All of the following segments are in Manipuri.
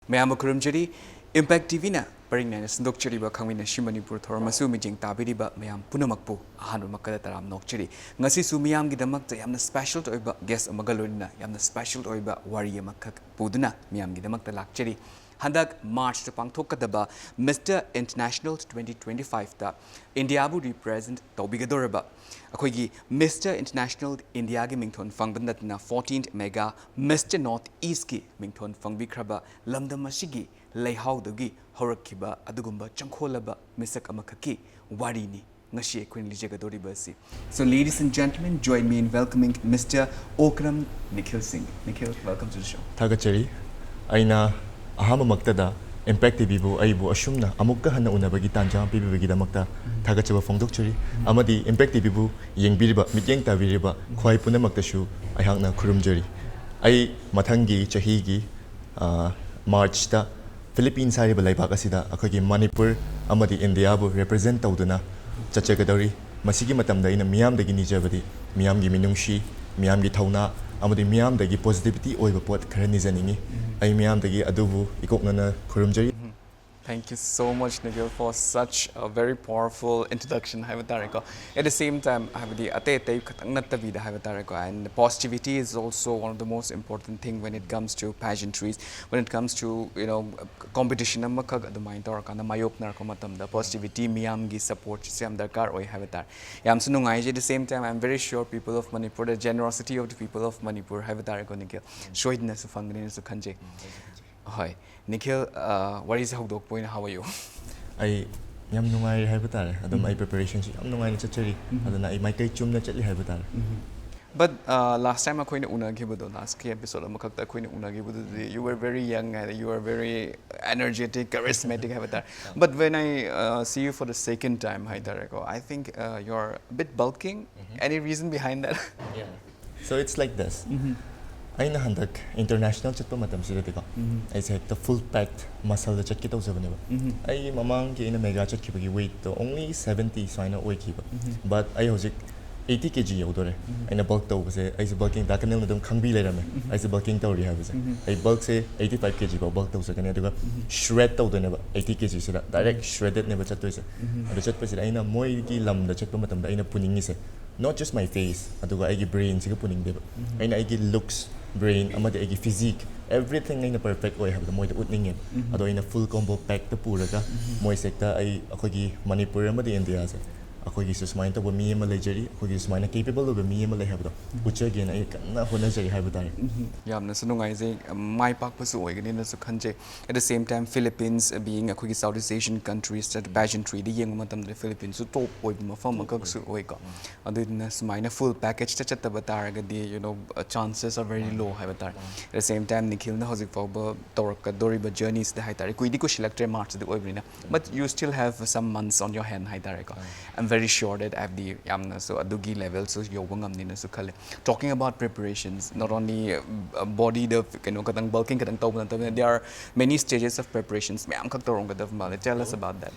Mayam Kurumjari, Impact TV na paring na sindokchari ba KHANGMINASHI Manipur thormasu mijing tabiri ba mayam punamakpu ahanru makada taram nokchari ngasi su miyam gidamak ta yamna special to ba guest amagalorina yamna special to ba wari amakak puduna miyam gidamak ta lakchari Handak March to Pangthokadaba Mr. International 2025 ta India bu represent Tobigadoraba. Akoigi Mr. International India gi Mingthon Fangbandat na 14th Mega Mr. North East gi Mingthon Fangbikraba Lamdamashigi Leihaudugi Horakiba Adugumba Chankholaba Misak Amakaki Warini. So ladies and gentlemen, join me in welcoming Mr. Okram Nikhil Singh. Nikhil, welcome to the show. Thagachari, Aina Ahama Maktada, Impact Bibu, Aibu, Ashumna, Amuka Hana Unabagi Tanja, Bibi Makta, Tagachava Fondokchari, Amadi, Impact Bibu, Yang Biriba, Mityang Taviriba, Kwai Punamaktashu, Ayangna Kurumjari. I Matangi, Chahigi, March ta, Philippines Hariba Laibakasida, Akagi Manipur, Amadi Indiabu, represent Tauduna, Chachagadori, Masigi Matamda in a Miam de Ginijavadi, Miam Giminungshi, Miam Gitauna, Amadi Miam de positivity over pot Karanizanini. I miam dagi adubu ikoknana kurumjari. Thank you so much, Nikhil, for such a very powerful introduction. At the same time, and positivity is also one of the most important things when it comes to pageantries, when it comes to competition. Positivity, miyamgi support, at the same time, I'm very sure people of Manipur, the generosity of the people of Manipur, Hi, Nikhil, what is your point? How are you? I am nungai habitat, and my preparations, I'm nungai chachari, and I might take chum naturally habitat. But last time I coined Unagibudo, last episode of Makata Queen Unagibudo, you were very young and you were very energetic, charismatic habitat. But when I see you for the second time, Haidareko, I think you're a bit bulking. Any reason behind that? Yeah. So it's like this. I nahandak international chat pa matam sila tiko. I said the full packed muscle the chat kita usab niba. I mamang ki ina mega chat ki bagi weight to only 70 so I know weight ki ba. But I hojik 80 kg yaudore. I na bulk to base I bulking ta kanil na dum khangbi le rame. I bulking to ri ha base. I bulk se 85 kg ba bulk to sa kanya duga shred to do niba 80 kg sila direct shredded niba chat to sa. Ado chat pa sila I na moi ki lam da chat pa matam da I na puningi se. Not just my face, aduga I gi brain siga puning diba. I na I gi looks brain, amadi agi physique, everything ay na perfect way have the moy the utning ado ay na full combo pack the puraga moy sekta ay akogi Manipur amadi India sa akogi susmain to mi ma legeri akogi susmain capable of mi ma le have do ucha again ay na hona jari have tare yam na sunungai je mai pak pasu oi gani na su khanje at the same time Philippines being akogi Southeast Asian countries that pageantry the yeng matam the Philippines su top oi mafam makak su oi ka adu na sumai na full package ta chat ba tar ga di chances are very low have tare at the same time Nikhil na hojik fawba torka doriba journeys the haitare kui di ko select March the oi brina but you still have some months on your hand haitare ka I'm very sure that at the yamna so adugi level so yobangam nina so khale talking about preparations not only body the katang bulking katang tawban there are many stages of preparations mayam khak torong gadav male tell us about that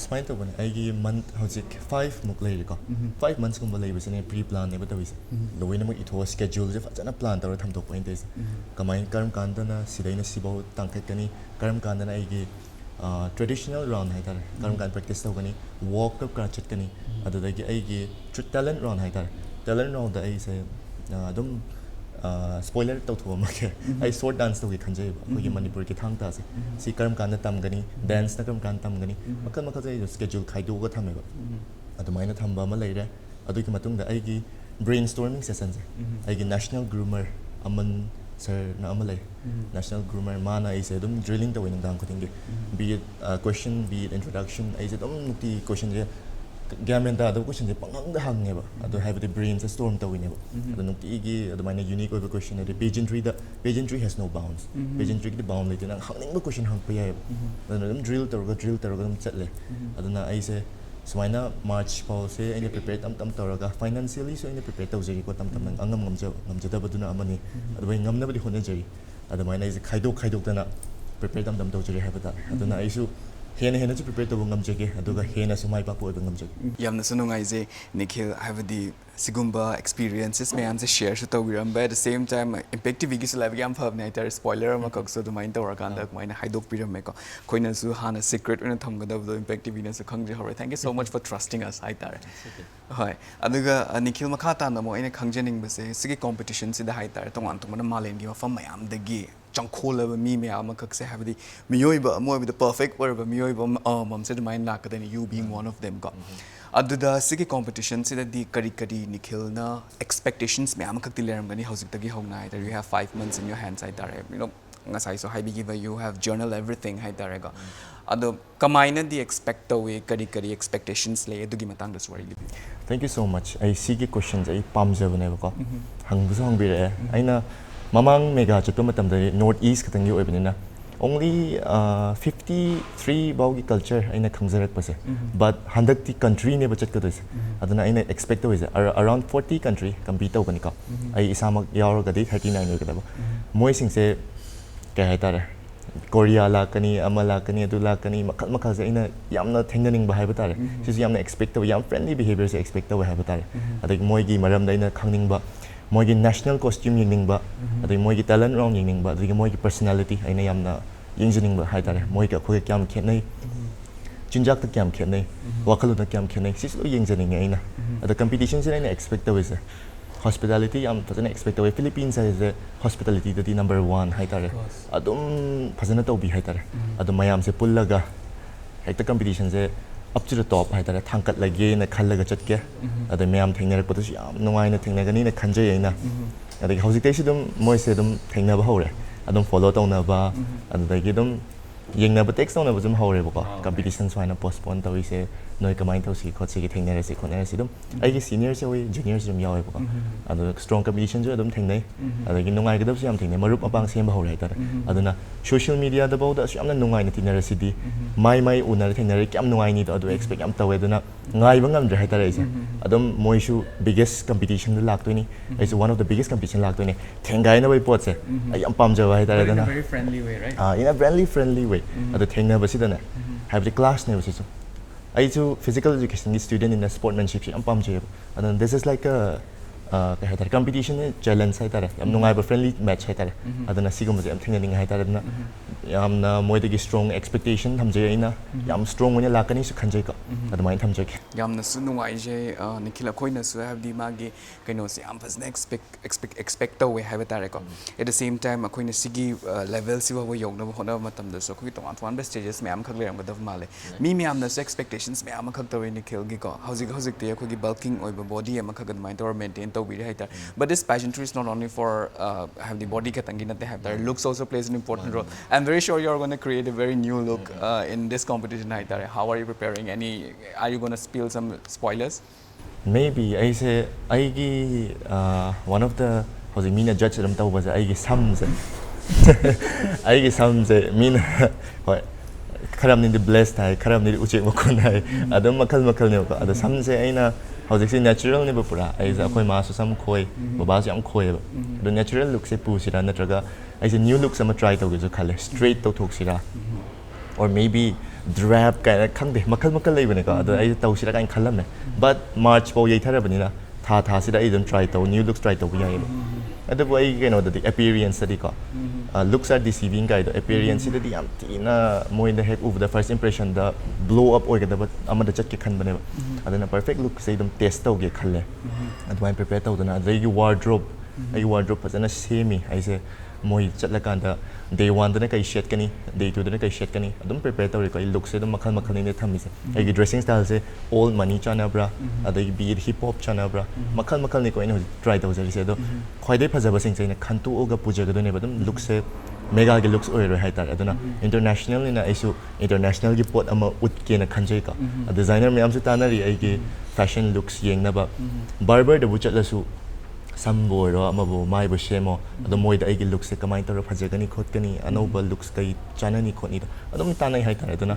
smile to one I month hojik 5 muk lay ko 5 months kum balay bisane pre plan ne batawi the way na mo ito schedule je fachana plan tawra tham to point is kamay karam kanda na sidai na sibaw tangkat kani karam kanda na igi traditional round hai tar karam kan practice to kani walk up ka chat kani adadagi aigi talent round hai tar talent round da ai se dum spoiler to thua ma ke ai short dance to gi khanjai ba ko Manipur ki thang ta se si karam kan tam gani dance na karam kan tam gani makal makal jai schedule khai do ga thame ba adumaina thamba ma leire adu ki matung da aigi brainstorming session se aigi national groomer aman sir na amalay national groomer mana is dum drilling the winning down cutting be it question be it introduction is dum nukti question je gamen da the question je pangang da hang ne ba ado have the brains a storm to win ne ba ado nukti gi ado mana unique over question the pageantry has no bounds pageantry the bound like nang hangning the question hang pa ya ado dum drill to dum chat le ado na ai se Swaina March policy any prepared tam toraga financially so any prepared to jeri ko tam angam ngamjada baduna amani adwai ngamna badi hona jeri adamaina is khaidok dana prepared tam to jeri habata aduna isu hena to prepare to ngamjege aduga hena sumai pa po ngamjege yamna sunungai je Nikhil have the sigumba experiences mayam se share su tawiram but at the same time impact tv gi live gam phab nai tar spoiler ma kak so dumain tawra kan da maina haidok piram me ko koina su hana secret una tham gada do impact tv na su khangje hore thank you so much for trusting us hai tar hoi aduga nikhil makha ta na mo ina khangjening ba se sigi competition si da hai tar tongan tongan malen gi mafam mayam da gi changkholaba mi mayam kak se have the miyoiba mo the perfect word miyoiba mam se dumain la ka you being one of them ko aduda sigi competition sida di kari nikhil na expectations me am khakti leram gani hojik tagi hongna that you have 5 months in your hands I tare you know ngasai so high give you have journal everything hai tare ga adu kamaina di expect away kari expectations le adugi matang da swari libi Thank you so much. I see the questions I pamjabane ko. Hangbuso hangbire. Aina mamang mega chatu matam da north east katang yu oibnina. Only 53 bawgi culture aina khangzarak pase. But 100 country ne bachat ka doise. Aduna aina expect doise around 40 country compete obani ka. Ai isamak yauro gadi 39 oigada ba. Moi sing se kaya hai tare. Korea lakani, ama lakani, adu lakani, makal se aina yamna thengnaning ba haiba tare. Sisi yamna expect tawa yam friendly behavior se expect tawa haiba tare. Adag moi gi maram da aina khangning ba. Moi gi national costume yingning ba. Adag moi gi talent round yingning ba. Adag moi gi personality aina yamna yingjining ba hai tare. Moi ga khoi kyam khenai. Chinjak ta kyam khenai. Wakalo ta kyam khenai. Sisi lo yingjining aina. Adag competition se aina expect tawa se. Hospitality am fazana expect away Philippines is hospitality the number 1 hai tare adum fazana to bi hai tare adum mayam se pullaga hekta competition se up to the top hai tare thangkat lage na khallaga chatke adum mayam thengna ko to yam nungai na thengna gani na khanjai aina adai hojik te sidum moi se dum thengna ba hore adum follow tawna ba adai dum yengna ba text tawna ba zum hore ba ko competition swaina postpone tawi se noi kamai tau si khot si thengna re si khona si dum ai gi senior se oi junior se yam yawe ba adu strong competition jo dum thengnai adu gi nungai gadab se yam thengnai marup apang sem ba hore tar aduna social media da ba da yam na nungai na tinara si di mai unar thengna re kyam nungai ni adu expect yam tawe aduna ngai ba ngam dre hai tar ai se adum moi shu biggest competition lak to ni is one of the biggest competition lak to ni thengai na bai pot se ai yam pam ja hai tar aduna in a very friendly way right in a friendly way adu thengna ba si da na have the class ne ba si I do physical education student in a sportsmanship I'm pamjay and this is like a competition challenge hai tare am nungai ba friendly match hai tare adana sigum je am thingning hai tare na yam na moi de strong expectation thamjay aina yam strong one lakani su khanjai ka adamai thamjai yam na su nungai je nikhil khoi na su have di magi kaino se am fas expect away have tare ko at the same time khoi na sigi level si wa yong na hona matam da so khoi ton stages me am khak leram ga dav male mi am na expectations me am khak tawe nikhil gi ko hojik te khoi gi bulking oi ba body am khak mai tor maintain but this pageantry is not only for have the body katangi na have their looks also plays an important role. I'm very sure you're going to create a very new look in this competition. How are you preparing? Are you going to spill some spoilers? Maybe I say one of the housing mina judge ram taw ba I sums I sums mina hoi kharam ni blessed hai kharam ni uche makon hai adam makal ne ko ada sam se aina hojik se natural ne ba pura ai za khoi ma su sam khoi baba se am khoi ba do natural look se pu sira natraga ai se new look sama try tau ge jo khale straight to thok sira or maybe drab ka khang de makal lai bane ka ado ai tau sira ka khalam ne but march po yei thara bani na tha sira ai don try tau new looks try tau ya ado bo ai you know the appearance di ka looks are deceiving guy the appearance di am tina moi the heck over the first impression the blow up oiga da amada chat ke khan bane adana perfect look say dum test tau ge khalle adwai prepare tau dana the wardrobe fazana semi I say moi chatla kan da day 1 dana kai shet kani day 2 dana kai shet kani adum prepare tau ko look se dum makal ni thammi se ai gi dressing style se all money chana bra adai be hip hop chana bra makal ni ko ina try tau se do khoi dai phajaba sing se na khantu oga puja ga do ne badum look se mega ge looks oi ro hai tar aduna international ina isu international gi pot ama ut ke na khanjai ka designer me am su tanari ai ge fashion looks yeng na ba barber da bu chatla su sambo ro ama bo mai bo shemo ado moi da ai ge looks se kamai tar phajagani khot kani anoba looks kai chanani khoni da adum tanai hai tar aduna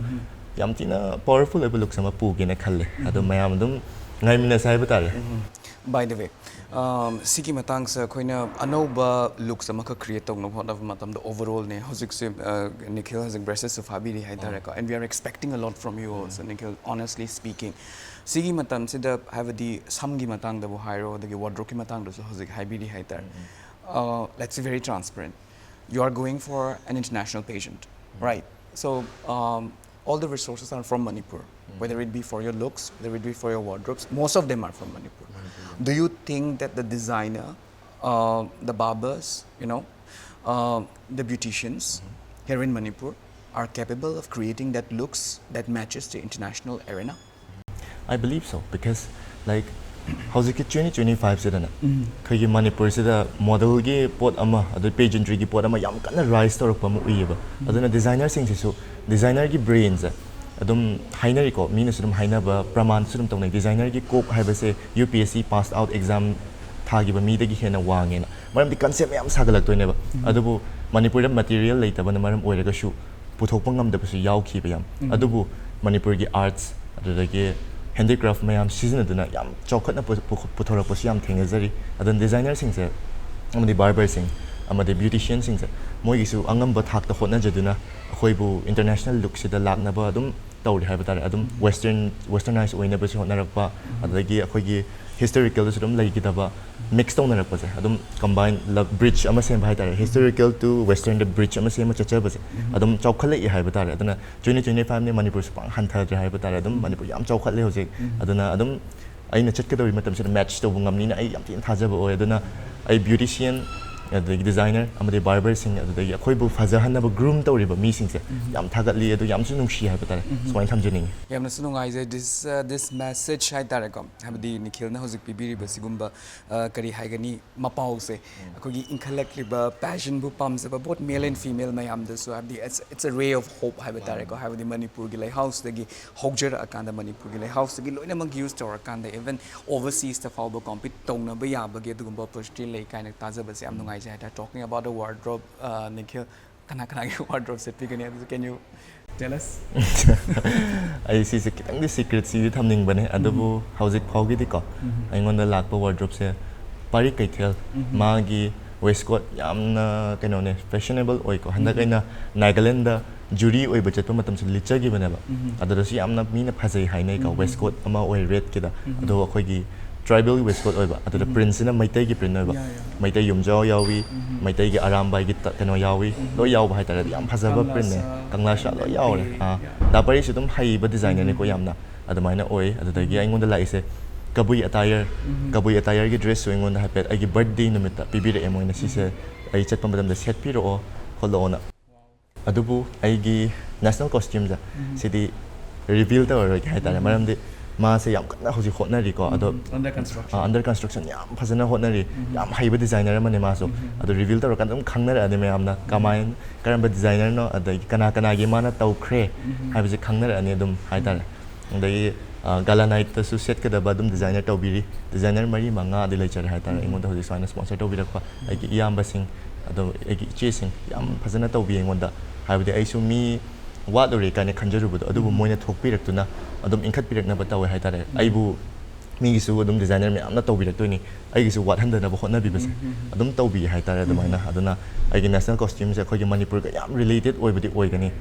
yam tina powerful able looks ama pu ge na khalle ado mayam adum ngai mina sai ba tar By the way, siki matang sa koina anoba looks amaka create tong no hot of matam the overall ne hosik se Nikhil has expressed of habiri haidara and we are expecting a lot from you also Nikhil, honestly speaking. Sigi matam se the have the samgi matang the buhairo the wardrobe ki matang do so hosik habiri haidara. Let's be very transparent. You are going for an international pageant, right? So all the resources are from Manipur, whether it be for your looks, whether it be for your wardrobes, most of them are from Manipur. Do you think that the designer, the barbers, you know, the beauticians here in Manipur are capable of creating that looks that matches the international arena? I believe so because like howziki 2025 sidana khagi Manipur sida model gi pot ama adu pageantry gi pot ama yam kana rise torok pamu uyeba aduna designer sing sisu designer gi brains adum hainari ko mina sudum hainaba praman sudum tongnai designer gi kok haibase UPSC passed out exam thagi ba mi dagi hena wangena maram di concept yam sagalak toineba adubu Manipur da material leitaba na maram oiraga shu puthokpa ngamda basu yauki ba yam adubu Manipur gi arts adudagi handicraft mayam season aduna yam chokhatna puthora posi yam thengazari adun designer singse amadi barber sing amadi beautician singse moi gisu angamba thakta hotna jaduna khoibu international look sida lakna ba adum tawri haiba tare adum westernized oina ba si hotna rakpa adagi akhoigi historical sudum laigidaba mix tawna rakpa se adum combine la bridge ama sem bhai tare historical to western the bridge ama sem chacha ba se adum chawkhala I haiba tare aduna 2025 ne Manipur spang hantha dre haiba tare adum Manipur yam chawkhatle hojik aduna adum aina chatkadawi matam se match to ngamni na ai yam tin thajaba oi aduna ai beautician the designer amadi barber sing adagi akhoi bu fazahan ba groom tawriba mi singse yam thagatli adu yam su nungshi haiba tare swain thamjening yamna sunungai je this message hai tare kom habdi Nikhil na hojik pibiri ba sigumba kari haigani mapau se akogi inkhallakli ba passion bu pams ba both male and female mayam da so habdi it's a ray of hope haiba tare ko habdi Manipur gi lai house dagi hojera akanda Manipur gi lai house dagi loina mang use to akanda even overseas ta fall ba compete tongna ba ya ba ge dugumba opportunity lai kaina taza ba se am nungai talking about the wardrobe, Nikhil, kana wardrobe set can you tell us? I see the secret see thamning bane adabu howzik phaugi diko aingonda lakpa wardrobe se pari kaithel magi waistcoat yamna kaino ne fashionable oi ko handa kaina Nagaland da jury oi budget pa matam se licha gi bane ba adara si yamna mina phajai hainai ka waistcoat ama oi red kida ado akhoi gi tribal waistcoat oiba adada prince na maitai gi print oiba maitai yumjao yawi maitai gi aramba gi kano yawi lo yaw ba haitara yam phajaba print ne kangla sha lo yawre da pari sidum hai ba designer ne ko yamna adamaina oi adada gi aingonda laise kabui attire gi dress so aingonda hapet agi birthday numita pibire emoina sise ai chatpa madam da set piro o holona adubu aigi national costume ja sidi reveal ta ro gi haitara maram de ma se yam kana hoji hotnari ko ado under construction yam phajana hotnari yam haiba designer mane ma so ado reveal ta kan dum khangnar ade me amna kamain karamba designer no ado kana gi mana tau khre haiba je khangnar ane dum haitar dai gala night ta su set ka da ba dum designer tawbiri designer mari manga de lecture haitar ingon da hoji swana sponsor tawbira ko ai gi yam basing ado ai gi chasing yam phajana tawbi ingon da haiba de ai su mi what ore kane khanjarubudo adubu moina thokpirektuna adum inkhat pirekna batawe haitare aibu migisu adum designer me amna tawbirak toini aigisu what handa na bo hotna bibase adum tawbi haitare adumaina aduna aigi national costume se khogi Manipur ga yam related oibadi oigani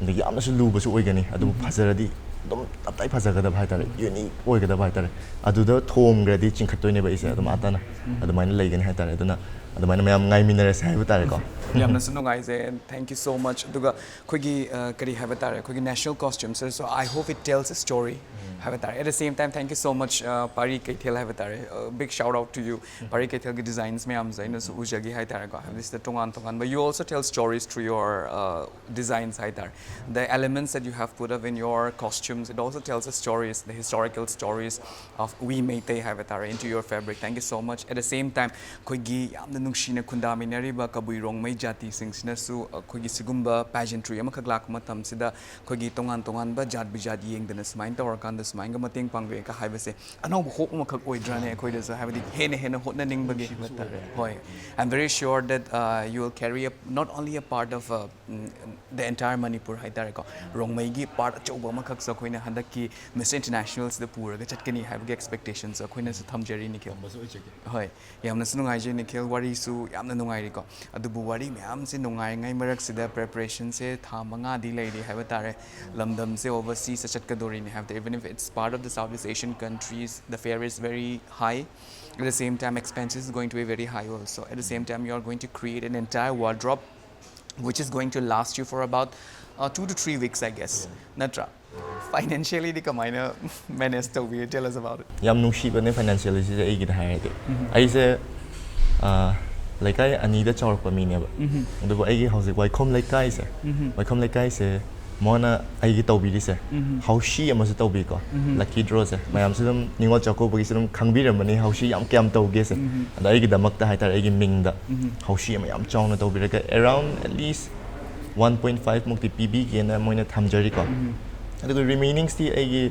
ndi yamna su luba su oigani adum phazaradi adum taptai phazagada haitare unique oigada haitare aduda thom gradi chinkhat toine ba ise adum atana adumaina leigani haitare aduna adumana mayam ngai minare sai butare ko yamna sunungai je and thank you so much duga khogi kari have tare khogi national costumes so I hope it tells a story have tare at the same time thank you so much Pari Kaithel have tare big shout out to you Pari Kaithel gi designs me am zaina su ujagi hai tare ko have this the tongan but you also tell stories through your designs hai tare the elements that you have put up in your costumes it also tells the stories the historical stories of we meitei have tare into your fabric thank you so much at the same time khogi yamna nungshina khundaminari ba kabui rongmai jati singsina su khogi sigumba pageantry amakak lak matam sida khogi tongan ba jat bijat yengdana smain tawar kan da smain ga mateng pangwe ka haibase anau hope amakak oidrane khoi da so habadi hena hotna ning bagi matare hoi I'm very sure that you will carry up not only a part of the entire Manipur haitare ko rongmai gi part choba amakak sa ꯑꯩꯈꯣꯏꯅ ꯍꯟꯗꯛꯀꯤ Miss Internationalsꯗ ꯄꯨꯔꯒ ꯆꯠꯀꯅꯤ ꯍꯥꯏꯕꯒꯤ expectations ꯑꯩꯈꯣꯏꯅꯁꯨ ꯊꯝꯖꯔꯤ Nikhil ꯍꯣꯏ ꯌꯥꯝꯅꯁꯨ ꯅꯨꯡꯉꯥꯏꯖꯩ Nikhil ꯋꯥꯔꯤꯁꯨ ꯌꯥꯝꯅ ꯅꯨꯡꯉꯥꯏꯔꯤꯀꯣ ꯑꯗꯨꯕꯨ ꯋꯥꯔꯤ ꯃꯌꯥꯝꯁꯦ ꯅꯨꯡꯉꯥꯏꯉꯩ ꯃꯔꯛꯁꯤꯗ preparationꯁꯦ ꯊꯥ 5ꯗꯤ ꯂꯩꯔꯤ ꯍꯥꯏꯕ ꯇꯥꯔꯦ ꯂꯝꯗꯝꯁꯦ overseas ꯆꯠꯀꯗꯣꯔꯤꯅꯤ ꯍꯥꯏꯕꯗ even if it's part of the Southeast Asian countries the fare is very high at the same time expenses is going to be very high also at the same time you are going to create an entire wardrobe which is going to last you for about 2 to 3 weeks I guess Natra financially the kamaina manage to we tell us about it yam nungshibane financially se ai gida hayade ai se laikai ani da chawrpa mi ne ba adubu ai gi hausi waikhom laikai se mona ai gi tawbiri se haushi amasu tawbi ko lucky draw se mayam se dum ningol chako bagi se dum khangbiramani haushi yam kyam tawge se and ai gi damak ta haitar ai gi ming da haushi am yam chawna tawbiraga around at least 1.5 mukti pb ge na moina thamjari ko adugu remaining sti ai gi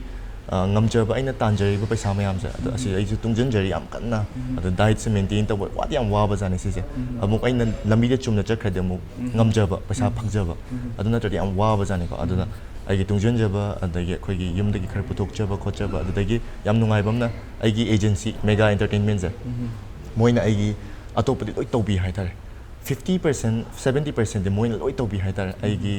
ngamjaba aina tanjari ba paisa mayam se adu asi ai ju tungjanjari yam kanna adu diet se maintain taw wat yam waba jane se se amuk aina lambi de chumna chakhrade amuk ngamjaba paisa phangjaba adu na tadi yam waba jane ko adu na ai gi tungjanjaba adagi khoi gi yum dagi khar puthokjaba khotjaba adagi yam nungai bamna ai gi agency mega entertainment se moina ai gi atopadi loi tawbi haitare 50% 70% de moina loi tawbi haitare ai gi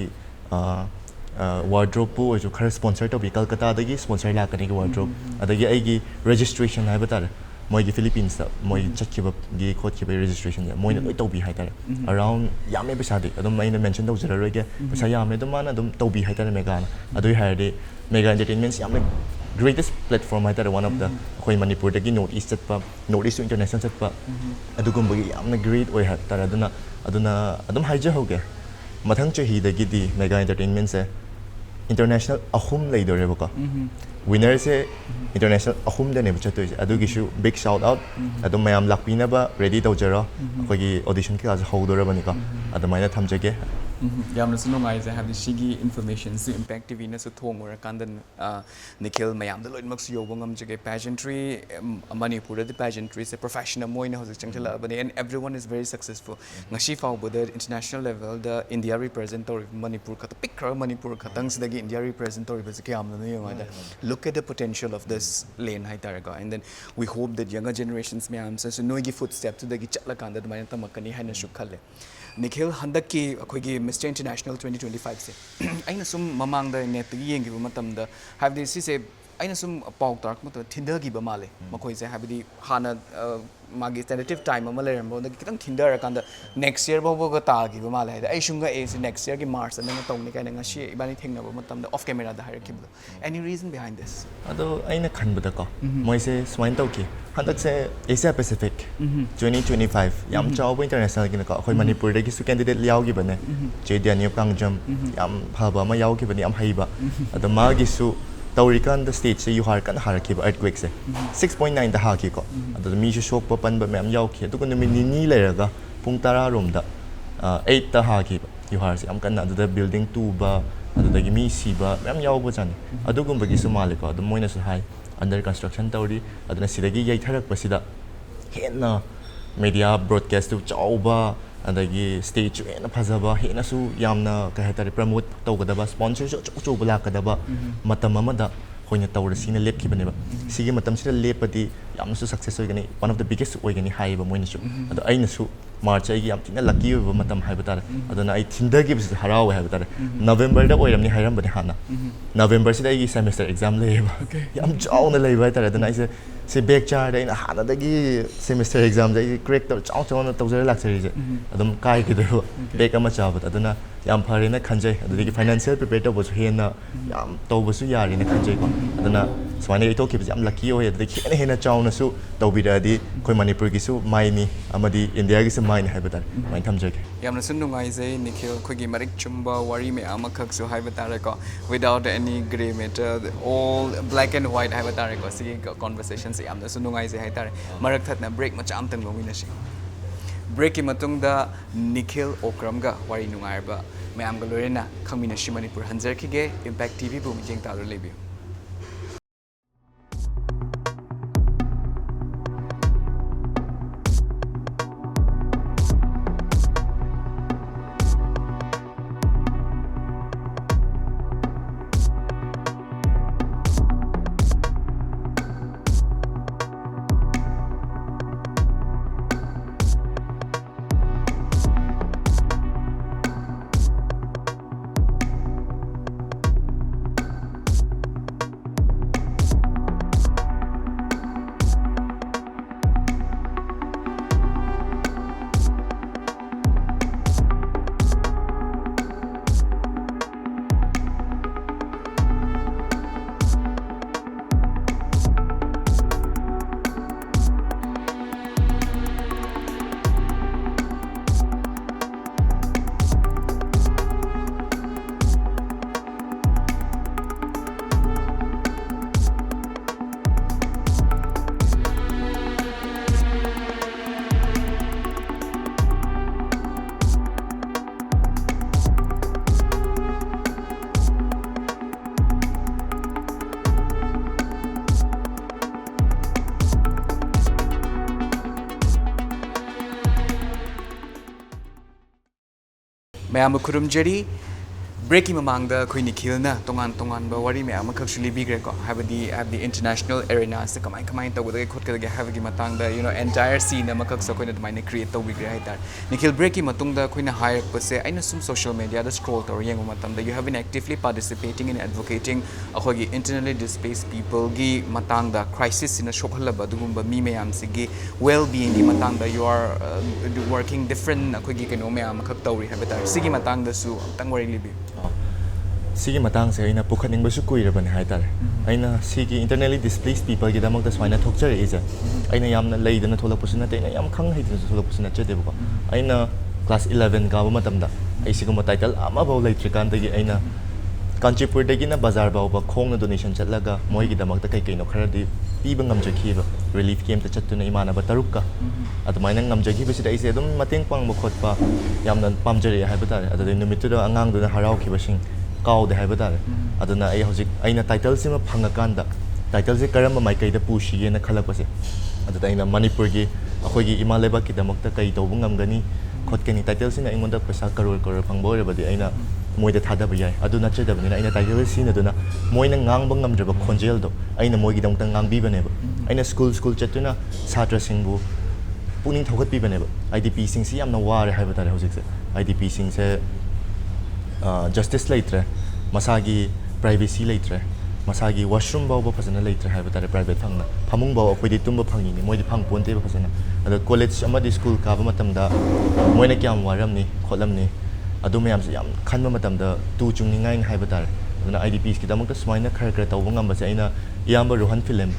wardrobe pu oju khar sponsor to bi Kolkata dagi sponsor la kani gi wardrobe adagi ai gi registration hai batare moi gi Philippines da moi chakhiba gi khotkiba registration ya moi loi tobi hai tare around yame pesa de adum maina mention do jara roge pesa yame dum mana dum tobi hai tare mega na adui hai de mega entertainment yame greatest platform hai tare one of the khoi Manipur dagi north east chatpa north east to international chatpa adugum bagi yamna great oi ha tare aduna adum haija hoge mathang chahi dagi di mega entertainment se international ahum leidore bako winner se international ahum de ne bchato je adu gishu big shout out adu mayam lakpina ba ready tawjaro akogi audition ki as hodore bani ko adu maina thamjage yamna su nungai je have the shigi information su impact tv na su thongora kandan Nikhil mayam da loin mak su yobang am jage pageantry Manipur the pageantry se professional moina hozik changthala bani and everyone is very successful ngashi faw the international level the India representative Manipur khat pick Manipur khatang sidagi India representative se kyamna no yoma look at the potential of this lane hai taraga and then we hope that younger generations mayam se su noigi footstep to dagi chatla kanda maina tamakani haina shu khalle Nikhil handaki akoigi Mr International 2025 se aina sum mamang da net gi yengi matam da have this is a aina sum pau tarak mato thinder gi ba male makoi se have the hana magi tentative time ama leramo da kitang thinder kanda next year bo ga ta gi ba male da ai shunga a se next year gi March na tongni kai na ngashi ibani thengna ba matam da off camera da hire kibdo any reason behind this ado aina khanbada ko moi se swain tawki handak se Asia Pacific 2025 yam chawba international gi na ko khoi Manipur dagi su candidate liaw gi bane che Daniel Kangjam yam phaba ma yaw gi bane yam haiba ado ma gi su tawrikan the stage se you har kan har ki earthquake se 6.9 da ha ki ko ado mi ju shock pa pan ba mem yaw ki ado ko mi ni le raga pung tara rom da 8 da ha ki you har se am kan ado da building 2 ba ado da gi mi si ba mem yaw ba jan ado gum ba gi su male ko ado moina su hai under construction tawri ado na sidagi yai tharak pa sida henna media broadcast to chawba adagi stage ena phajaba hena su yamna ka hetari promote tawgadaba sponsor chu bula kadaba matam amada hoina tawra sina lep khibane ba sigi matam sira lepadi yamna su success hoigani one of the biggest hoigani haiba moina su ado aina su March ai yam tina lucky hoiba matam haiba tar adana ai thindagi bis haraw haiba tar November da oiramni hairam bani hana November sida ai semester exam leba yam chauna leba tar adana ai se back char da ina hana dagi semester exam dai crack tar chauna tawjara laksari je adum kai kido back ama chabat adana yam phare na khanjai adagi financial prepare to bosu hena yam tawbasu yari na khanjai ko adana swane ito ki yam lucky hoy adagi hena chauna su tawbiradi koi Manipur gi su maini amadi India gi su maini haiba tar mai thamjage yamna sun nungai je Nikhil khogi marik chumba wari me amakak su haiba tar ko without any gray matter all black and white haiba tar ko si conversations yamna sun nungai je hai tar marak thatna break ma cham tang longina shi break ki matung da Nikhil Okram ga wari nungai ba mayam ga lorena khangminashi Manipur hanjar ki ge Impact TV bu mijeng taru lebi mayam khurumjari break mamangda khoi Nikhil na tongan ba wari mayam khaksu libigre ko habadi at the international arena se kamai tawda khot ka habagi matang da entire scene ma khak sa koina mai create tawigre hai tar Nikhil break matung da khoina hire pase aina sum social media da scroll tor yang matam da you have been actively participating in advocating akhogi internally displaced people gi matang da crisis in a shokhalaba dugumba mi mayam se gi well being gi matang da you are working different akhogi keno mayam khak tawri habatar sigi matang da su tang wari libi Sigi matang se aina pukhaning basu kuirabani haitare aina sigi internally displaced people gi damak da swaina thokjare is aina yamna leidana tholapusina te aina yam khang haidana tholapusina chedebo aina class 11 ga matamda ai siguma title ama baw leitrikan dagi aina Kanchipur dagi na bazar baw ba khong donation chatlaga moi gi damak da kai kai no kharadi piba ngamjaki ba relief camp ta chattuna imana ba tarukka adumaina ngamjaki ba sida ise adum mateng pang mo khotpa yamna pamjare haibata adu numitu da angang du na harau ki basing kaw de haibata aduna ai hojik aina title sima phangakanda title se karam mai kai da pushi ye na khalapase adu aina Manipur gi akhoi gi ima leba ki damak ta kai tawbu ngamgani khotkani title sina ingonda paisa karor phangbo re badi aina moida thada ba yai adu na cheda bani aina title sina duna moina ngangbang ngamdreba khonjel do aina moigi dam ta ngangbi bane ba aina school chatuna satra singbu puning thogat bi bane ba IDP sing si yamna ware haibata hojik se IDP sing se justice leitre masagi privacy leitre masagi washroom baw ba phasana leitre haibata private phangna phamung baw akhoi di tumba phangi ni moi di phang ponte ba phasana ada college amadi school ka ba matamda moina kyam waram ni kholam ni adu mayam se yam khanma matamda tu chungni ngai haibata aduna IDPs ki damak ta smaina khar taw ngam ba se aina yamba rohan film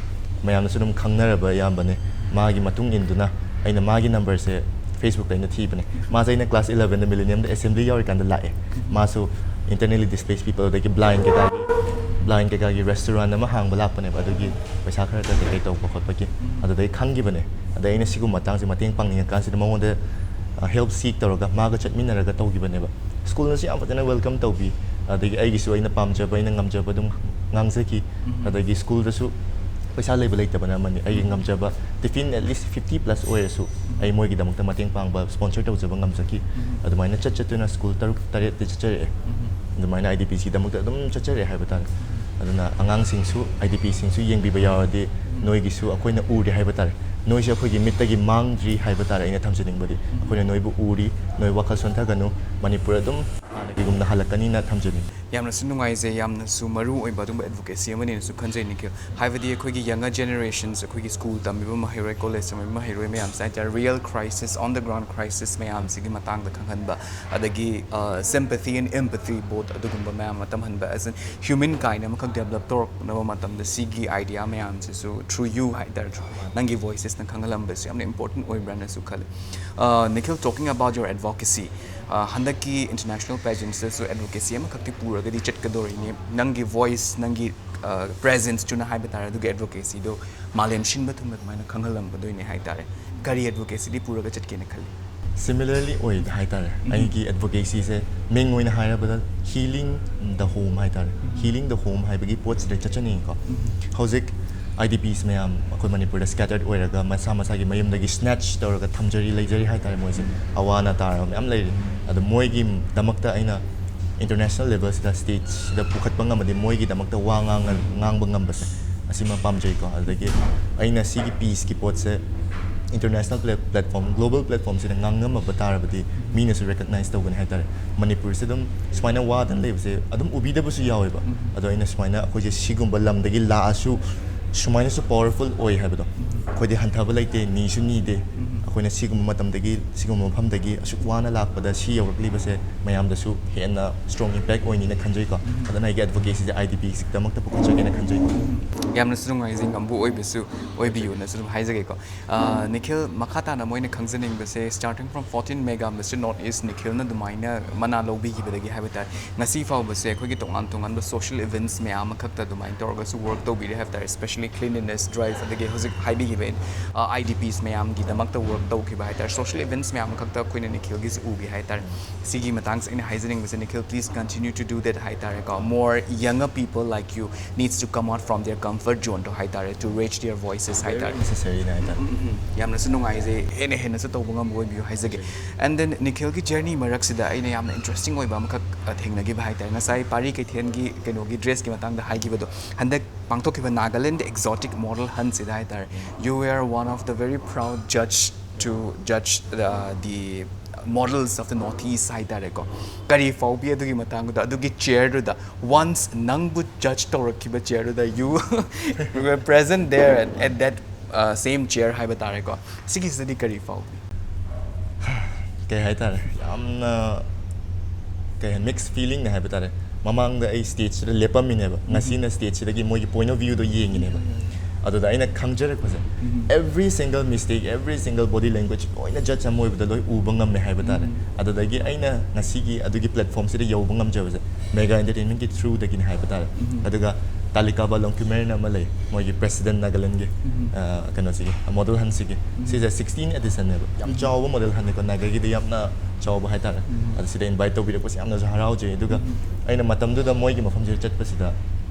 mayam sunum khangnara ba yamba ne magi matung induna aina magi number se Facebook ta ina thibane ma zaina class 11 the millennium the assembly yori kan da lae ma so internally displaced people they blind ke ga restaurant ma hang balak pane adugi paisa khara ta kai taw khot paki adu dai khangi bane adu ina sigu matang se mateng pang ni kan se mo de help seek toroga ma ga chatmin ra ga taw gi bane ba school na si am patana welcome taw bi adagi ai gi su ina pam ja ba ina ngam ja ba dum ngang se ki adagi school da su paisa level later bana mani ai ngam ja ba tiffin at least 50 plus oil su ai moi gi damak ta mateng pang ba sponsor taw ja ba ngam saki adu maina chatuna school taruk tare te chare adu maina IDP si damak ta dum chare hai bata aduna angang sing su IDP sing su yeng bi ba yawade noi gi su akoina uri hai bata noi se akhoi gi mitta gi mangdri hai bata ina thamjining badi akoina noi bu uri noi wakhal sontha ganu Manipur dum gi gumna halakani na thamjining yamna sunungai je yamna su maru oi badum advocacy amani su khanje Nikhil haibadi akhoi gi younger generations akhoi gi school tamiba mahiroi college tamiba mahiroi mayam sa real crisis on the ground crisis mayam sigi matang da khanghanba adagi sympathy and empathy both adugumba mayam matam hanba as an human kind amakak develop tor na matam da sigi idea mayam so through you haidar nangi voices na khangalam ba yamna important oi brand su khale Nikhil talking about your advocacy handaki international pageants so advocacy amakak pura gadi chatkadori ni nangi voice nangi presence chuna haibata du advocacy do malem shin bathum maina khanghalam badoi ne haitare kari advocacy di pura ga chatke ne khali similarly oi haitare ai gi advocacy se meng oina haira bada healing the home haitare healing the home haibagi pots de chachani ko hojik IDPs mayam akoi Manipur da scattered oiraga masa gi mayum dagi snatch tawraga thamjari leijari haitare moise awana tar am lai adu moi gi damakta aina international level da stage da pukhat banga madi moi gi damakta ngang bangam base asima pamjai ko adagi aina sigi peace ki pot se international platform global platform se ngangam batar badi mina su recognize to gun haitare Manipur se dum smaina wa dan lebe se adum ubi da busu yawe ba ado aina smaina akoi je sigum balam dagi la asu smaina su powerful oi habado khoi de hanthaba laite ni su ni de akoina sigum matam dagi sigum pham dagi asu wana lakpada si yorkli base mayam da su hena strong impact oi ni na khanjai ko adana ge advocacy de IDP sik tamak ta pukha jage na khanjai ko yamna strong rising ambu oi bisu oi biu na sum haijage ko Nikhil makhata na moina khangjaning base starting from 14 mega Mr North East Nikhil na dumaina mana lobi gi bedagi habata ngasi fau base khoi gi tongan ba social events me am khakta dumain torga su work to bi have that especially cleanliness drive adagi hojik haibi gi ben IDPs me am gi damak ta work tꯧꯈꯤꯕ ꯍꯥꯏꯇꯥꯔꯦ ꯁꯣꯁꯤꯌꯦꯜ ꯏꯚꯦꯟꯠꯁ ꯃꯌꯥꯝ ꯈꯛꯇ ꯑꯩꯈꯣꯏꯅ ꯅꯤꯈꯤꯜꯒꯤꯁꯤ ꯎꯒꯦ ꯍꯥꯏꯇꯥꯔꯦ ꯁꯤꯒꯤ ꯃꯇꯥꯡꯁꯦ ꯑꯩꯅ ꯍꯥꯏꯖꯅꯤꯡꯕꯁꯦ Nikhil please continue to do that ꯍꯥꯏꯇꯥꯔꯦꯀꯣ ꯃꯣꯔ ꯌꯪꯒꯔ people like you needs to come out from their comfort ꯖꯣꯟꯗꯣ ꯍꯥꯏꯇꯥꯔꯦ ꯇꯨ ꯔꯦꯆ ꯗꯤꯌꯔ ꯚꯣꯏꯁꯦꯁ ꯍꯥꯏꯇꯥꯔꯦ necessary ꯍꯥꯏꯇꯥꯔꯦ ꯌꯥꯝꯅꯁꯨ ꯅꯨꯡꯉꯥꯏꯖꯩ ꯍꯦꯟꯅꯁꯨ ꯇꯧꯕ ꯉꯝꯕ ꯑꯣꯏꯕꯤꯌꯨ ꯍꯥꯏꯖꯒꯦ ꯑꯦꯟ ꯗꯦꯟ ꯅꯤꯈꯤꯜꯒꯤ ꯖꯔꯅꯤ ꯃꯔꯛꯁꯤꯗ ꯑꯩꯅ ꯌꯥꯝꯅ ꯏꯟꯇꯔꯦꯁꯇꯤꯡ ꯑꯣꯏꯕ ꯑꯃꯈꯛ ꯊꯦꯡꯅꯈꯤꯕ ꯍꯥꯏꯇꯥꯔꯦ ꯉꯁꯥꯏ ꯄꯥꯔꯤ ꯀꯩꯊꯦꯜꯒꯤ ꯀꯩꯅꯣꯒꯤ ꯗ꯭ꯔꯦꯁꯀꯤ ꯃꯇꯥꯡꯗ ꯍꯥꯏꯈꯤꯕꯗꯣ ꯍꯟꯗꯛ ꯄꯥꯡꯊꯣꯛꯈꯤꯕ ꯅꯥꯒꯥꯂꯦꯟꯗ ꯑꯦꯛꯖꯣꯇꯤꯛ ꯃꯣꯗꯦꯜ ꯍꯟꯁꯤꯗ ꯍꯥꯏꯇꯥꯔꯦ you were one of the very proud judges to judges the models of the northeast ꯍꯥꯏꯇꯥꯔꯦꯀꯣ ꯀꯔꯤ ꯐꯥꯎꯕꯤ ꯑꯗꯨꯒꯤ ꯃꯇꯥꯡꯗꯨꯗ ꯑꯗꯨꯒꯤ ꯆꯤꯌꯔꯗꯨꯗ ꯋꯥꯟꯁ ꯅꯪꯕꯨ ꯖꯠꯁ ꯇꯧꯔꯛꯈꯤꯕ ꯆꯤꯌꯔꯗꯨꯗ U were present there at that same chair ꯍꯥꯏꯕ ꯇꯥꯔꯦꯀꯣ ꯁꯤꯒꯤꯁꯤꯗꯗꯤ ꯀꯔꯤ ꯐꯥꯎꯕꯤ ꯀꯩ ꯍꯥꯏꯇꯥꯔꯦ ꯌꯥꯝꯅ ꯀꯩ ꯃꯤꯛꯁ ꯐꯤꯂꯤꯡꯅꯦ ꯍꯥꯏꯕ ꯇꯥꯔꯦ ꯃꯃꯥꯡꯗ ꯑꯩ ꯁ꯭ꯇꯦꯖꯁꯤꯗ ꯂꯦꯞꯄꯝꯃꯤꯅꯦꯕ ꯉꯁꯤꯅ ꯁ꯭ꯇꯦꯖꯁꯤꯗꯒꯤ ꯃꯣꯏꯒꯤ ꯄꯣꯏꯟ ꯑꯣꯐ ꯚ꯭ꯌꯨꯗꯣ ꯌꯦꯡꯉꯤꯅꯦꯕ ꯑꯗꯨꯗ ꯑꯩꯅ ꯈꯪꯖꯔꯛꯄꯁꯦ every single mistake every single body language ꯂꯣꯏꯅ ꯖꯠꯁ ꯑꯃ ꯑꯣꯏꯕꯗ ꯂꯣꯏ ꯎꯕ ꯉꯝꯃꯦ ꯍꯥꯏꯕ ꯇꯥꯔꯦ ꯑꯗꯨꯗꯒꯤ ꯑꯩꯅ ꯉꯁꯤꯒꯤ ꯑꯗꯨꯒꯤ ꯄ꯭ꯂꯦꯠꯐꯣꯝꯁꯤꯗ ꯌꯧꯕ ꯉꯝꯖꯕꯁꯦ ꯃꯦꯒꯥ ꯑꯦꯟꯇꯔꯇꯦꯟꯃꯦꯟꯠꯀꯤ ꯊ꯭ꯔꯨꯗꯒꯤꯅꯤ ꯍꯥꯏꯕ ꯇꯥꯔꯦ ꯑꯗꯨꯒ ꯇꯥꯂꯤꯀꯥ ꯕꯥꯂꯣꯡꯀꯨꯃꯦꯔꯟ ꯑꯃ ꯂꯩ ꯃꯣꯏꯒꯤ ꯄ꯭ꯔꯦꯁꯤꯗꯦꯟꯠ ꯅꯥꯒꯥꯂꯦꯟꯒꯤ ꯀꯩꯅꯣꯁꯤꯒꯤ ꯃꯣꯗꯦꯜ ꯍꯟꯁꯤꯒꯤ ꯁꯤꯁꯦ 16 ꯑꯦꯗꯤꯁꯟꯅꯦꯕ ꯌꯥꯝ ꯆꯥꯎꯕ ꯃꯣꯗꯦꯜ ꯍꯟꯅꯤꯀꯣ ꯅꯥꯒꯥꯒꯤꯗꯤ ꯌꯥꯝꯅ ꯆꯥꯎꯕ ꯍꯥꯏꯇꯥꯔꯦ ꯑꯗꯨ ꯁꯤꯗ ꯏꯟꯚꯥꯏꯠ ꯇꯧꯕꯤꯔꯛꯄꯁꯦ ꯌꯥꯝꯅꯁꯨ ꯍꯔꯥꯎꯖꯩ ꯑꯗꯨꯒ ꯑꯩꯅ ꯃꯇꯝꯗꯨꯗ ꯃꯣꯏꯒꯤ ꯃꯐꯝꯁꯤꯗ ꯆꯠꯄꯁꯤदा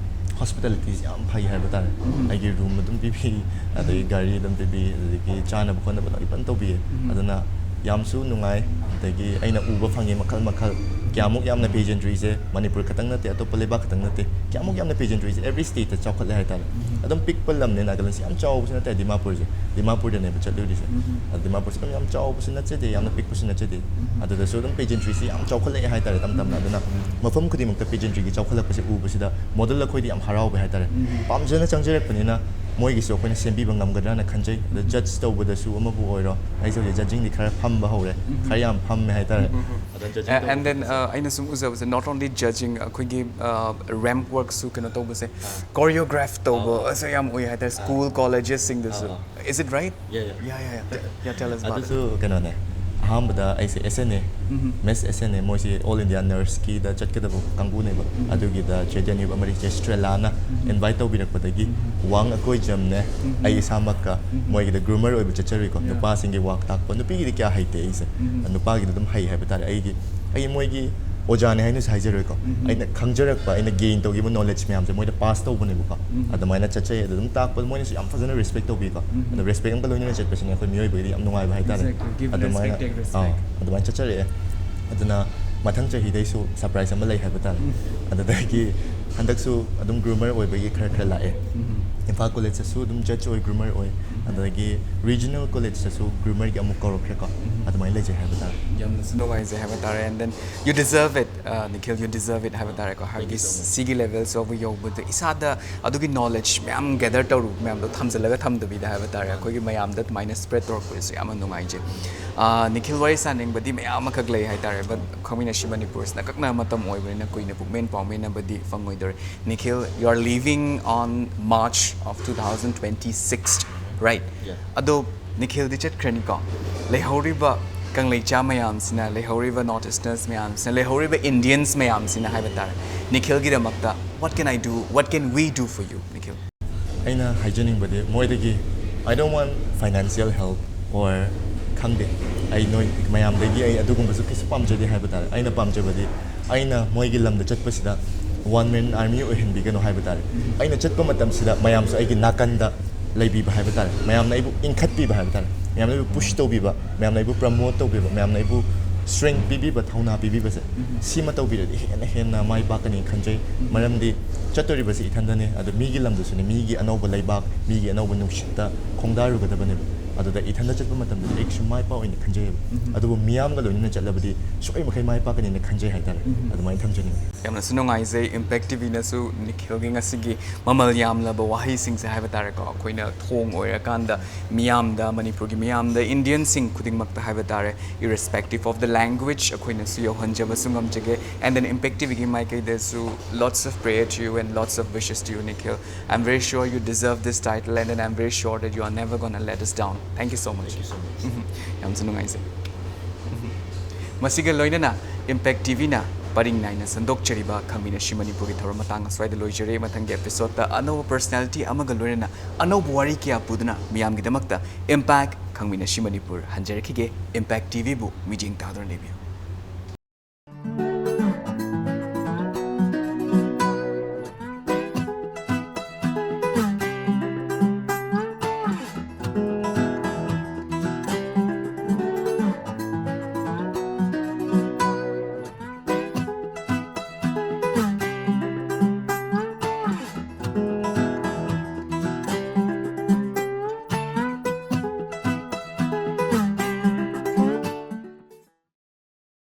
hospitalities ꯌꯥꯝ ꯐꯩ ꯍꯥꯏꯕ ꯇꯥꯔꯦ ꯑꯩꯒꯤ ꯔꯨꯝ ꯑꯗꯨꯝ ꯄꯤꯕꯤ ꯑꯗꯒꯤ ꯒꯥꯔꯤ ꯑꯗꯨꯝ ꯄꯤꯕꯤ ꯑꯗꯒꯤ ꯆꯥꯅꯕ ꯈꯣꯠꯅꯕ ꯂꯣꯏ ꯐꯖꯅ ꯇꯧꯕꯤꯌꯦ ꯑꯗꯨꯅ ꯌꯥꯝꯁꯨ ꯅꯨꯡꯉꯥꯏ ꯑꯗꯒꯤ ꯑꯩꯅ ꯎꯕ ꯐꯪꯉꯤ ꯃꯈꯜ ꯃꯈꯜ ꯀꯌꯥꯃꯨꯛ ꯌꯥꯝꯅ ꯄꯦꯖꯦꯟꯇ꯭ꯔꯤꯁꯦ ꯃꯅꯤꯄꯨꯔ ꯈꯛꯇꯪ ꯅꯠꯇꯦ ꯑꯇꯣꯞꯄ ꯂꯩꯕꯥꯛ ꯈꯛꯇꯪ ꯅꯠꯇꯦ ꯀꯌꯥꯃꯨꯛ ꯌꯥꯝꯅ ꯄꯦꯖꯦꯟꯇ꯭ꯔꯤꯁꯦ ꯑꯦꯚ꯭ꯔꯤ ꯁ꯭ꯇꯦꯠꯇ ꯆꯥꯎꯈꯠꯂꯦ ꯍꯥꯏꯇꯥꯔꯦ ꯑꯗꯨꯝ ꯄꯤꯛꯄ ꯂꯝꯅꯦ ꯅꯥꯒꯥꯂꯦꯟꯁꯦ ꯌꯥꯝ ꯆꯥꯎꯕꯁꯨ ꯅꯠꯇꯦ ꯗꯤꯃꯥꯄꯨꯔꯁꯦ ꯗꯤꯃꯥꯄꯨꯔꯗꯅꯦꯕ ꯆꯠꯂꯨꯔꯤꯁꯦ ꯗꯤꯃꯥꯄꯨꯔꯁꯦ ꯑꯗꯨꯝ ꯌꯥꯝ ꯆꯥꯎꯕꯁꯨ ꯅꯠꯆꯗꯦ ꯌꯥꯝꯅ ꯄꯤꯛꯄꯁꯨ ꯅꯠꯆꯗꯦ ꯑꯗꯨꯗꯁꯨ ꯑꯗꯨꯝ ꯄꯦꯖꯦꯟꯇ꯭ꯔꯤꯁꯦ ꯌꯥꯝ ꯆꯥꯎꯈꯠꯂꯛꯑꯦ ꯍꯥꯏꯇꯥꯔꯦ ꯇꯝ ꯇꯝꯅ ꯑꯗꯨꯅ ꯃꯐꯝ ꯈꯨꯗꯤꯡꯃꯛꯇ ꯄꯦꯖꯦꯟꯇ꯭ꯔꯤꯒꯤ ꯆꯥꯎꯈꯠꯂꯛꯄꯁꯦ ꯎꯕꯁꯤꯗ ꯃꯣꯗꯦꯜ ꯑꯩꯈꯣꯏꯗꯤ ꯌꯥꯝ ꯍꯔꯥꯎꯕ ꯍꯥꯏꯇꯥꯔꯦ ꯄꯥꯝꯖꯅ ꯆꯪꯖꯔꯛꯄꯅꯤꯅ ꯃꯣꯏꯒꯤꯁꯨ ꯑꯩꯈꯣꯏꯅ ꯁꯦꯝꯕꯤꯕ ꯉꯝꯒꯗ꯭ꯔꯥꯅ ꯈꯟꯖꯩ ꯑꯗ ꯖꯠꯁ ꯇꯧꯕꯗꯁꯨ ꯑꯃꯕꯨ ꯑꯣꯏꯔో ꯑꯩꯁꯨ ꯍꯧꯖꯤꯛ ꯖꯠꯖꯤꯡꯗꯤ ꯈꯔ ꯐꯝꯕ ꯍꯧꯔꯦ ꯈꯔ ꯌꯥꯝ ꯐꯝꯃꯦ ꯍꯥꯏꯇꯥꯔꯦ and then ꯑꯩꯅ ꯁꯨꯝ ꯎꯖꯕꯁꯦ not only judging ꯑꯩꯈꯣꯏꯒꯤ ramp workꯁꯨ ꯀꯩꯅꯣ ꯇꯧꯕꯁꯦ choreograph ꯇꯧꯕ ꯑꯁꯦ ꯌꯥꯝ ꯎꯏ ꯍꯥꯏꯇꯥꯔꯦ school colleges ꯁꯤꯡꯗꯁꯨ is it right yeah tell us about it ꯑꯗꯨꯁꯨ ꯀꯩꯅꯣꯅꯦ ꯑꯍꯥꯟꯕꯗ ꯑꯩꯁꯦ SNA ꯃꯦꯁ SNA ꯃꯣꯏꯁꯤ ꯑꯣꯜ ꯏꯟꯗꯤꯌꯥ ꯅꯔꯁꯀꯤꯗ ꯆꯠꯀꯗꯕ ꯀꯥꯡꯕꯨꯅꯦꯕ ꯑꯗꯨꯒꯤꯗ ꯆꯦ ꯖꯦꯅꯤꯞ ꯑꯃꯗꯤ ꯆꯦ ꯁ꯭ꯇ꯭ꯔꯦꯂꯥꯅ ꯏꯟꯚꯥꯏꯠ ꯇꯧꯕꯤꯔꯛꯄꯗꯒꯤ ꯋꯥꯡ ꯑꯀꯣꯏꯖꯝꯅꯦ ꯑꯩ ꯏꯁꯥꯃꯛꯀ ꯃꯣꯏꯒꯤꯗ ꯒ꯭ꯔꯨꯃꯔ ꯑꯣꯏꯕ ꯆꯠꯆꯔꯨꯏꯀꯣ ꯅꯨꯄꯥꯁꯤꯡꯒꯤ ꯋꯥꯛ ꯇꯥꯛꯄ ꯅꯨꯄꯤꯒꯤꯗꯤ ꯀꯌꯥ ꯍꯩꯇꯦ ꯑꯩꯁꯦ ꯅꯨꯄꯥꯒꯤꯗꯤ ꯑꯗꯨꯝ ꯍꯩ ꯍꯥꯏꯕ ꯇꯥꯔꯦ ꯑꯩ ꯃꯣꯏꯒꯤ ꯑꯣꯖꯥꯅꯦ ꯍꯥꯏꯅꯁꯨ ꯍꯥꯏꯖꯔꯣꯏꯀꯣ ꯑꯩꯅ ꯈꯪꯖꯔꯛꯄ ꯑꯩꯅ ꯒꯦꯟ ꯇꯧꯈꯤꯕ ꯅꯣꯂꯦꯖ ꯃꯌꯥꯝꯁꯦ ꯃꯣꯏꯗ ꯄꯥꯁ ꯇꯧꯕꯅꯦꯕꯀꯣ ꯑꯗꯨꯃꯥꯏꯅ ꯆꯠꯆꯩ ꯑꯗꯨ ꯑꯗꯨꯝ ꯇꯥꯛꯄꯗ ꯃꯣꯏꯅꯁꯨ ꯌꯥꯝ ꯐꯖꯅ ꯔꯦꯁꯄꯦꯛ ꯇꯧꯕꯤꯀꯣ ꯑꯗꯣ ꯔꯦꯁꯄꯦꯛ ꯑꯃꯒ ꯂꯣꯏꯅꯅ ꯆꯠꯄꯁꯤꯅ ꯑꯩꯈꯣই ꯃꯤꯑꯣꯏꯕꯒꯤꯗꯤ ꯌꯥꯝ ꯅꯨꯡꯉꯥꯏꯕ ꯍꯥꯏꯇꯥꯔꯦ ꯑꯗꯨꯃꯥꯏꯅ ꯑꯗꯨꯃꯥꯏꯅ ꯆꯠꯆꯔꯛꯑꯦ ꯑꯗꯨꯅ ꯃꯊꯪ ꯆꯍꯤꯗꯩꯁꯨ ꯁꯔꯄ꯭ꯔꯥꯏꯖ ꯑꯃ ꯂꯩ ꯍꯥꯏꯕ ꯇꯥꯔꯦ ꯑꯗꯨꯗꯒꯤ ꯍꯟꯗꯛꯁꯨ ꯑꯗꯨꯝ ꯒ꯭ꯔꯨꯃꯔ ꯑꯣꯏꯕꯒꯤ ꯈꯔ ꯂꯥꯛꯑꯦ ꯏꯝꯐꯥꯜ ꯀꯣꯂꯦꯖꯇꯁꯨ ꯑꯗꯨꯝ ꯖꯠꯁ ꯑꯣꯏ ꯒ꯭ꯔꯨꯃꯔ ꯑꯣꯏ ꯑꯗꯒꯤ ꯔꯤꯖꯅꯦꯜ ꯀꯣꯂꯦꯖꯇꯁꯨ ꯒ꯭ꯔꯨꯃꯔꯒꯤ ꯑꯃꯨꯛ ꯀꯧꯔꯛꯈ꯭ꯔꯦꯀꯣ ꯑꯗꯨꯃꯥꯏꯅ ꯂꯩꯖꯩ ꯍꯥꯏꯕ ꯇꯥꯔꯦ ꯌꯥꯝꯅꯁꯨ ꯅꯨꯡꯉꯥꯏꯖꯩ ꯍꯥꯏꯕ ꯇꯥꯔꯦ and then you deserve it Nikhil you deserve it ꯍꯥꯏꯕ ꯇꯥꯔꯦꯀꯣ ꯍꯥꯏꯕꯗꯤ ꯁꯤꯒꯤ ꯂꯦꯚꯦꯜꯁ ꯐꯥꯎꯕ ꯌꯧꯕꯗ ꯏꯁꯥꯗ ꯑꯗꯨꯒꯤ ꯅꯣꯂꯦꯖ ꯃꯌꯥꯝ ꯒꯦꯗꯔ ꯇꯧꯔꯨꯕ ꯃꯌꯥꯝꯗꯣ ꯊꯝꯖꯤꯜꯂꯒ ꯊꯝꯗꯕꯤꯗ ꯍꯥꯏꯕ ꯇꯥꯔꯦ ꯑꯩꯈꯣꯏꯒꯤ ꯃꯌꯥꯝꯗ ꯑꯗꯨꯃꯥꯏꯅ ꯁ꯭ꯄ꯭ꯔꯦꯗ ꯇꯧꯔꯛꯄꯗꯁꯨ ꯌꯥꯝꯅ ꯅꯨꯡꯉꯥꯏꯖꯩ Nikhil wari ꯁꯥꯅꯤꯡꯕꯗꯤ ꯃꯌꯥꯝ ꯑꯃꯈꯛ ꯂꯩ ꯍꯥꯏꯇꯥꯔꯦ ꯕꯠ ꯈꯪꯃꯤꯟꯅꯁꯤ ꯃꯅꯤꯄꯨꯔꯁꯤꯅ ꯀꯛꯅ ꯃꯇꯝ ꯑꯣꯏꯕꯅꯤꯅ ꯀꯨꯏꯅ ꯄꯨꯛꯃꯦꯟ ꯄꯥꯎꯃꯤꯟꯅꯕꯗꯤ ꯐꯪꯉꯣꯏꯗꯣꯔꯦ Nikhil you are leaving on March of 2026 right ꯑꯗꯣ Nikhilꯗꯤ ꯆꯠꯈ꯭ꯔꯅꯤꯀꯣ ꯂꯩꯍꯧꯔꯤꯕ ꯀꯪꯂꯩꯆꯥ ꯃꯌꯥꯝꯁꯤꯅ ꯂꯩꯍꯧꯔꯤꯕ ꯅꯣꯔꯠ ꯏꯁꯇꯔꯟꯁ ꯃꯌꯥꯝꯁꯤꯅ ꯂꯩꯍꯧꯔꯤꯕ ꯏꯟꯗꯤꯌꯟꯁ ꯃꯌꯥꯝꯁꯤꯅ ꯍꯥꯏꯕ ꯇꯥꯔꯦ Nikhilꯒꯤꯗꯃꯛꯇ what can I do what can we do for you Nikhil ꯑꯩꯅ ꯍꯥꯏꯖꯅꯤꯡꯕꯗꯤ ꯃꯣꯏꯗꯒꯤ I don't want financial help or ꯈꯪꯗꯦ ꯑꯩ ꯅꯣꯏ ꯃꯌꯥꯝꯗꯒꯤ ꯑꯩ ꯑꯗꯨꯒꯨꯝꯕꯁꯨ ꯀꯩꯁꯨ ꯄꯥꯝꯖꯗꯦ ꯍꯥꯏꯕ ꯇꯥꯔꯦ ꯑꯩꯅ ꯄꯥꯝꯖꯕꯗꯤ ꯑꯩꯅ ꯃꯣꯏꯒꯤ ꯂꯝꯗ ꯆꯠꯄꯁꯤꯗ ꯋꯥꯟ ꯃꯦꯟ ꯑꯥꯔꯃꯤ ꯑꯣꯏꯍꯟꯕꯤꯒꯅꯨ ꯍꯥꯏꯕ ꯇꯥꯔꯦ ꯑꯩꯅ ꯆꯠꯄ ꯃꯇꯝꯁꯤꯗ ꯃꯌꯥꯝꯁꯨ ꯑꯩꯒꯤ ꯅꯥꯀꯟꯗ ꯂꯩꯕꯤꯕ ꯍꯥꯏꯕ ꯇꯥꯔꯦ ꯃꯌꯥꯝꯅ ꯑꯩꯕꯨ ꯏꯟꯈꯠꯄꯤꯕ ꯍꯥꯏꯕ ꯇꯥꯔꯦ ꯃꯌꯥꯝꯅ ꯑꯩꯕꯨ ꯄꯨꯁ ꯇꯧꯕꯤꯕ ꯃꯌꯥꯝꯅ ꯑꯩꯕꯨ ꯄ꯭ꯔꯃꯣꯠ ꯇꯧꯕꯤꯕ ꯃꯌꯥꯝꯅ ꯑꯩꯕꯨ ꯁ꯭ꯇꯔꯦꯡ ꯄꯤꯕꯤꯕ ꯊꯧꯅꯥ ꯄꯤꯕꯤꯕꯁꯦ ꯁꯤꯃ ꯇꯧꯕꯤꯔꯗꯤ ꯍꯦꯟꯅ ꯃꯥꯏ ꯄꯥꯛꯀꯅꯤ ꯈꯟꯖꯩ ꯃꯔꯝꯗꯤ ꯆꯠꯇꯣꯔꯤꯕꯁꯤ ꯏꯊꯟꯗꯅꯦ ꯑꯗꯣ ꯃꯤꯒꯤ ꯂꯝꯗꯁꯨꯅꯦ ꯃꯤꯒꯤ ꯑꯅꯧꯕ ꯂꯩꯕꯥꯛ ꯃꯤꯒꯤ ꯑꯅꯧꯕ ꯅꯨꯡꯁꯤꯠꯇ ꯈꯣꯡꯗꯥꯔꯨꯒꯗꯕꯅꯦꯕ ꯑꯗꯨꯗ ꯏꯊꯟꯗ ꯆꯠꯄ ꯃꯇꯝꯗꯗꯤ ꯑꯩꯁꯨ ꯃꯥꯏ ꯄꯥꯛꯑꯣꯏꯅ ꯈꯟꯖꯩꯌꯦꯕ ꯑꯗꯨꯕꯨ ꯃꯤꯌꯥꯝꯒ ꯂꯣꯏꯅꯅ ꯆꯠꯂꯕꯗꯤ ꯁꯨꯡꯃꯩ ꯃꯈꯩ ꯃꯥꯏ ꯄꯥꯛꯀꯅꯤꯅ ꯈꯟꯖꯩ ꯍꯥꯏꯇꯥꯔꯦ ꯑꯗꯨꯃꯥꯏꯅ ꯊꯝꯖꯅꯤꯡꯉꯤ ꯌꯥꯝꯅꯁꯨ ꯅꯨꯡꯉꯥꯏꯖꯩ ꯏꯝꯄꯦꯛ ꯇꯤꯚꯤꯅꯁꯨ Nikhilꯒꯤ ꯉꯁꯤꯒꯤ ꯃꯃꯜ ꯌꯥꯝꯂꯕ ꯋꯥꯍꯩꯁꯤꯡꯁꯦ ꯍꯥꯏꯕ ꯇꯥꯔꯦꯀꯣ ꯑꯩꯈꯣꯏꯅ ꯊꯣꯡ ꯑꯣꯏꯔꯀꯥꯟꯗ ꯃꯤꯌꯥꯝꯗ ꯃꯅꯤꯄꯨꯔꯒꯤ ꯃꯤꯌꯥꯝꯗ ꯏꯟꯗꯤꯌꯟꯁꯤꯡ ꯈꯨꯗꯤꯡꯃꯛꯇ ꯍꯥꯏꯕ ꯇꯥꯔꯦ irrespective of the language ꯑꯩꯈꯣꯏꯅꯁꯨ ꯌꯧꯍꯟꯖꯕꯁꯨ ꯉꯝꯖꯒꯦ and then impact TVꯒꯤ ꯃꯥꯏꯀꯩꯗꯁꯨ lots of prayer to you and lots of wishes to you Nikhil I'm very sure you deserve this title and then I'm very sure that you are never gonna let us down thank you so much ꯌꯥꯝꯁꯨ ꯅꯨꯡꯉꯥꯏꯖꯩ ꯃꯁꯤꯒ ꯂꯣꯏꯅꯅ impact TVꯅ ꯄꯔꯤꯡ ꯅꯥꯏꯅ ꯁꯟꯗꯣꯛꯆꯔꯤꯕ ꯈꯪꯃꯤꯟꯅꯁꯤ ꯃꯅꯤꯄꯨꯔꯒꯤ ꯊꯧꯔꯝ ꯃꯇꯥꯡ ꯑꯁ꯭ꯋꯥꯏꯗ ꯂꯣꯏꯖꯔꯦ ꯃꯊꯪꯒꯤ ꯑꯦꯄꯤꯁꯣꯗꯇ ꯑꯅꯧꯕ ꯄꯔꯁꯅꯦꯂꯤꯇꯤ ꯑꯃꯒ ꯂꯣꯏꯅꯅ ꯑꯅꯧꯕ ꯋꯥꯔꯤ ꯀꯌꯥ ꯄꯨꯗꯨꯅ ꯃꯤꯌꯥꯝꯒꯤꯗꯃꯛꯇ ꯏꯝꯄꯦꯛ ꯈꯪꯃꯤꯟꯅꯁꯤ ꯃꯅꯤꯄꯨꯔ ꯍꯟꯖꯔꯛꯈꯤꯒꯦ ꯏꯝꯄꯦꯛ ꯇꯤꯚꯤꯕꯨ ꯃꯤꯠꯌꯦꯡ ꯇꯥꯗꯨꯅ ꯂꯩꯕꯤꯌꯨ